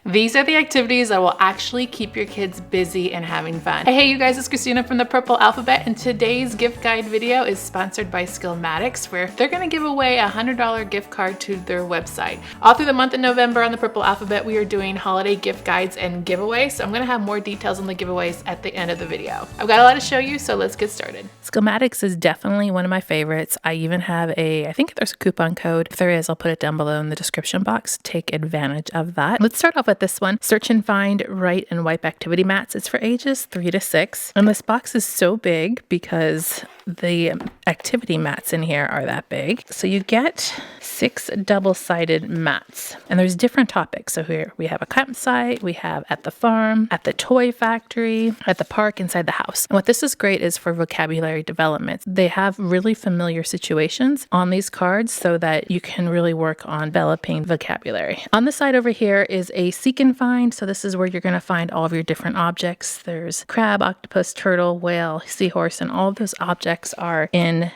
These are the activities that will actually keep your kids busy and having fun. Hey you guys, it's Christina from the Purple Alphabet, and today's gift guide video is sponsored by Schematics, where they're gonna give away a $100 gift card to their website. All through the month of November on the Purple Alphabet, we are doing holiday gift guides and giveaways, so I'm gonna have more details on the giveaways at the end of the video. I've got a lot to show you, so let's get started. Schematics is definitely one of my favorites. I even have I think there's a coupon code. If there is, I'll put it down below in the description box. Take advantage of that. Let's start off with this one. Search and find, write, and wipe activity mats. It's for ages 3 to 6. And this box is so big because the activity mats in here are that big. So you get 6 double-sided mats, and there's different topics. So here we have a campsite, we have at the farm, at the toy factory, at the park, inside the house. And what this is great is for vocabulary development. They have really familiar situations on these cards so that you can really work on developing vocabulary. On the side over here is a seek and find. So this is where you're going to find all of your different objects. There's crab, octopus, turtle, whale, seahorse, and all of those objects are in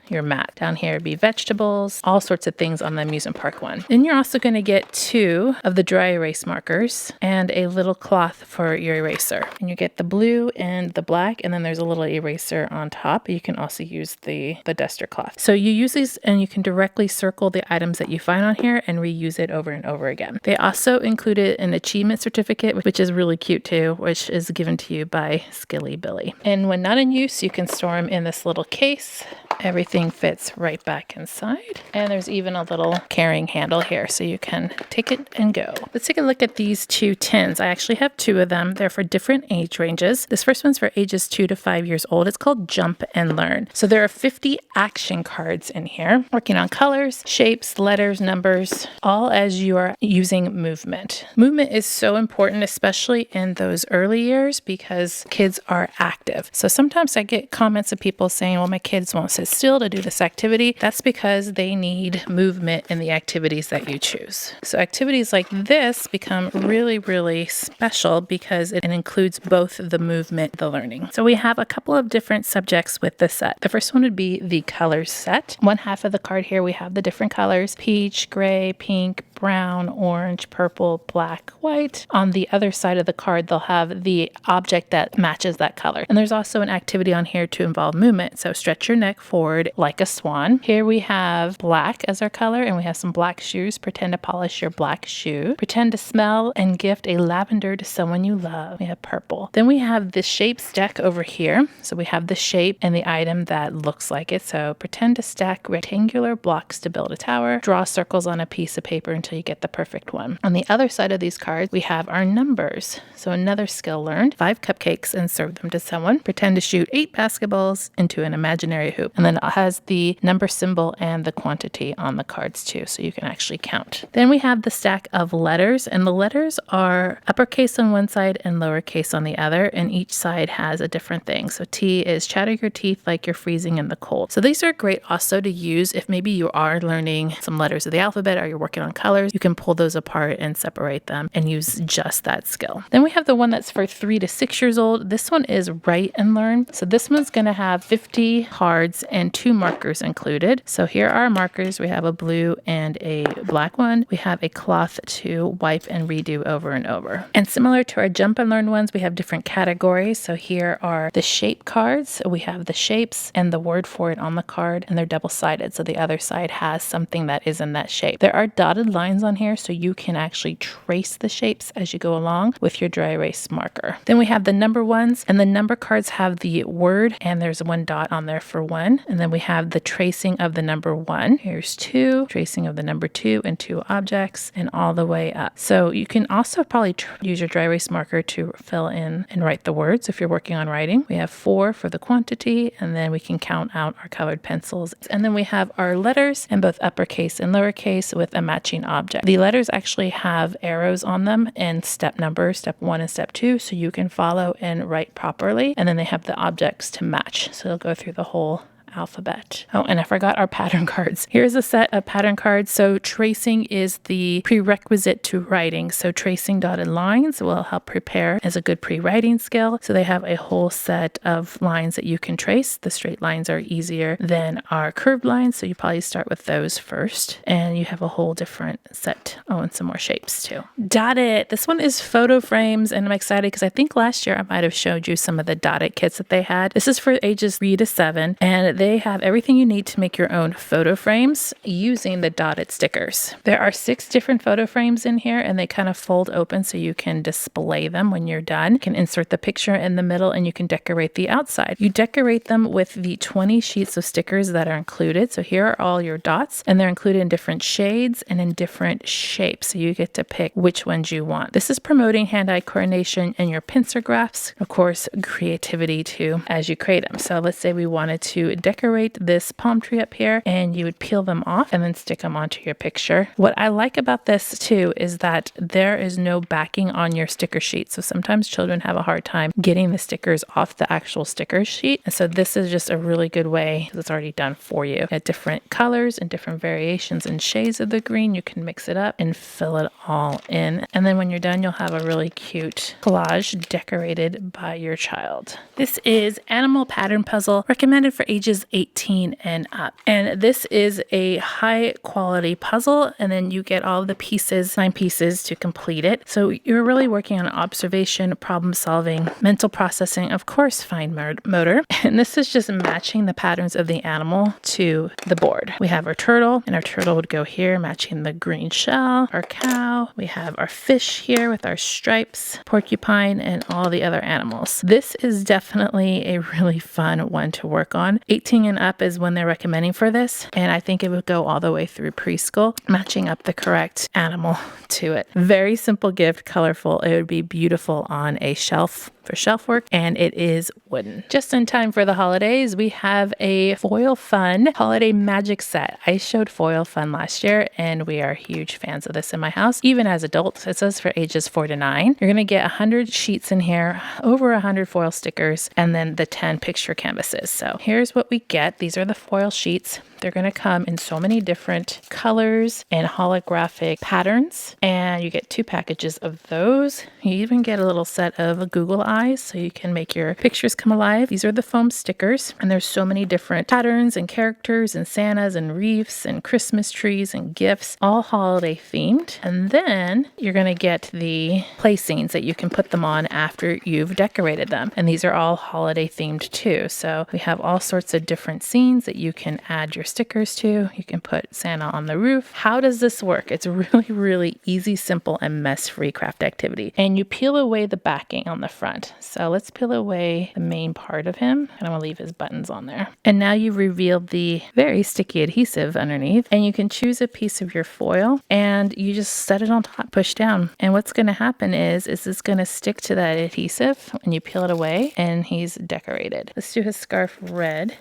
your mat. Down here would be vegetables, all sorts of things on the amusement park one. Then you're also going to get 2 of the dry erase markers and a little cloth for your eraser. And you get the blue and the black, and then there's a little eraser on top. You can also use the duster cloth. So you use these and you can directly circle the items that you find on here and reuse it over and over again. They also included an achievement certificate, which is really cute too, which is given to you by Skilly Billy. And when not in use, you can store them in this little case. Everything fits right back inside. And there's even a little carrying handle here so you can take it and go. Let's take a look at these 2 tins. I actually have 2 of them. They're for different age ranges. This first one's for ages 2 to 5 years old. It's called Jump and Learn. So there are 50 action cards in here, working on colors, shapes, letters, numbers, all as you are using movement. Movement is so important, especially in those early years, because kids are active. So sometimes I get comments of people saying, well, my kids won't sit still to do this activity. That's because they need movement in the activities that you choose. So activities like this become really, really special because it includes both the movement and the learning. So we have a couple of different subjects with the set. The first one would be the colors set. One half of the card here, we have the different colors: peach, gray, pink, brown, orange, purple, black, white. On the other side of the card, they'll have the object that matches that color. And there's also an activity on here to involve movement. So stretch your neck forward like a swan. Here we have black as our color, and we have some black shoes. Pretend to polish your black shoe. Pretend to smell and gift a lavender to someone you love. We have purple. Then we have the shape stack over here. So we have the shape and the item that looks like it. So pretend to stack rectangular blocks to build a tower. Draw circles on a piece of paper until you get the perfect one. On the other side of these cards, we have our numbers. So another skill learned: 5 cupcakes and serve them to someone. Pretend to shoot 8 basketballs into an imaginary hoop. And then it has the number symbol and the quantity on the cards too, so you can actually count. Then we have the stack of letters, and the letters are uppercase on one side and lowercase on the other, and each side has a different thing. So T is chatter your teeth like you're freezing in the cold. So these are great also to use if maybe you are learning some letters of the alphabet or you're working on colors. You can pull those apart and separate them and use just that skill. Then we have the one that's for 3 to 6 years old. This one is write and learn. So this one's going to have 50 cards and 2 markers included. So here are our markers. We have a blue and a black one. We have a cloth to wipe and redo over and over. And similar to our jump and learn ones, we have different categories. So here are the shape cards. So we have the shapes and the word for it on the card, and they're double-sided. So the other side has something that is in that shape. There are dotted lines on here, so you can actually trace the shapes as you go along with your dry erase marker. Then we have the number ones, and the number cards have the word, and there's 1 dot on there for 1. And then we have the tracing of the number 1. Here's 2, tracing of the number 2 and 2 objects, and all the way up. So you can also probably use your dry erase marker to fill in and write the words if you're working on writing. We have 4 for the quantity, and then we can count out our colored pencils. And then we have our letters in both uppercase and lowercase with a matching object. The letters actually have arrows on them and step numbers, step 1 and step 2, so you can follow and write properly. And then they have the objects to match. So they'll go through the whole alphabet. Oh, and I forgot our pattern cards. Here's a set of pattern cards. So tracing is the prerequisite to writing. So tracing dotted lines will help prepare as a good pre-writing skill. So they have a whole set of lines that you can trace. The straight lines are easier than our curved lines, so you probably start with those first. And you have a whole different set. Oh, and some more shapes too. Dotted. This one is photo frames, and I'm excited because I think last year I might have showed you some of the dotted kits that they had. This is for ages 3 to 7, and they have everything you need to make your own photo frames using the dotted stickers. There are 6 different photo frames in here, and they kind of fold open so you can display them when you're done. You can insert the picture in the middle, and you can decorate the outside. You decorate them with the 20 sheets of stickers that are included. So here are all your dots, and they're included in different shades and in different shapes. So you get to pick which ones you want. This is promoting hand-eye coordination and your pincer graphs. Of course, creativity too as you create them. So let's say we wanted to decorate this palm tree up here, and you would peel them off and then stick them onto your picture. What I like about this too is that there is no backing on your sticker sheet. So sometimes children have a hard time getting the stickers off the actual sticker sheet. And so this is just a really good way because it's already done for you. At different colors and different variations and shades of the green, you can mix it up and fill it all in. And then when you're done, you'll have a really cute collage decorated by your child. This is Animal Pattern Puzzle, recommended for ages 18 and up. And this is a high quality puzzle, and then you get all the pieces, 9 pieces to complete it. So you're really working on observation, problem solving, mental processing, of course, fine motor. And this is just matching the patterns of the animal to the board. We have our turtle, and our turtle would go here, matching the green shell, our cow. We have our fish here with our stripes, porcupine, and all the other animals. This is definitely a really fun one to work on. 18 and up is when they're recommending for this, and I think it would go all the way through preschool, matching up the correct animal to it. Very simple gift, colorful. It would be beautiful on a shelf for shelf work, and it is wooden. Just in time for the holidays, we have a Foil Fun holiday magic set. I showed Foil Fun last year, and we are huge fans of this in my house, even as adults. It says for ages 4 to 9. You're going to get 100 sheets in here, over 100 foil stickers, and then the 10 picture canvases. So here's what we get. These are the foil sheets. They're going to come in so many different colors and holographic patterns, and you get 2 packages of those. You even get a little set of Google Eyes so you can make your pictures come alive. These are the foam stickers, and there's so many different patterns and characters and Santas and wreaths and Christmas trees and gifts, all holiday themed. And then you're going to get the play scenes that you can put them on after you've decorated them. And these are all holiday themed too. So we have all sorts of different scenes that you can add your stickers to. You can put Santa on the roof. How does this work? It's really, really easy, simple, and mess-free craft activity. And you peel away the backing on the front. So let's peel away the main part of him. And I'm going to leave his buttons on there. And now you've revealed the very sticky adhesive underneath. And you can choose a piece of your foil and you just set it on top, push down. And what's going to happen is it's going to stick to that adhesive when you peel it away, and he's decorated. Let's do his scarf red.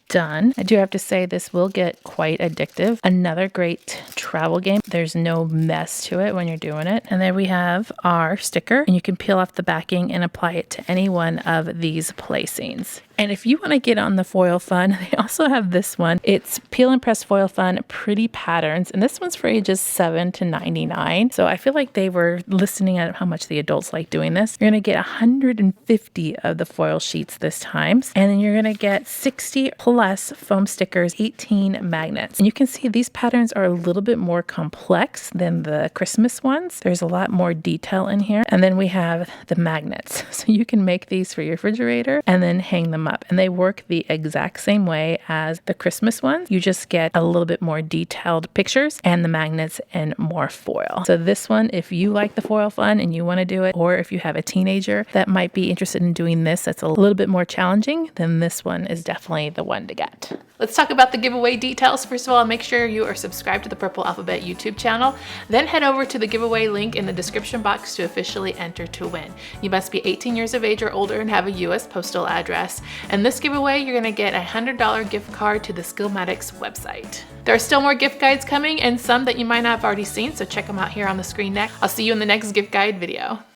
Done. I do have to say this will get quite addictive. Another great travel game. There's no mess to it when you're doing it. And then we have our sticker, and you can peel off the backing and apply it to any one of these play scenes. And if you want to get on the Foil Fun, they also have this one. It's Peel and Press Foil Fun Pretty Patterns. And this one's for ages 7 to 99. So I feel like they were listening at how much the adults like doing this. You're going to get 150 of the foil sheets this time. And then you're going to get 60 plus foam stickers, 18 magnets. And you can see these patterns are a little bit more complex than the Christmas ones. There's a lot more detail in here. And then we have the magnets. So you can make these for your refrigerator and then hang them up. And they work the exact same way as the Christmas ones. You just get a little bit more detailed pictures and the magnets and more foil. So this one, if you like the Foil Fun and you want to do it, or if you have a teenager that might be interested in doing this, that's a little bit more challenging, then this one is definitely the one to get. Let's talk about the giveaway details. First of all, make sure you are subscribed to the Purple Alphabet YouTube channel. Then head over to the giveaway link in the description box to officially enter to win. You must be 18 years of age or older and have a US postal address. And this giveaway, you're going to get a $100 gift card to the Schematics website. There are still more gift guides coming, and some that you might not have already seen, so check them out here on the screen next. I'll see you in the next gift guide video.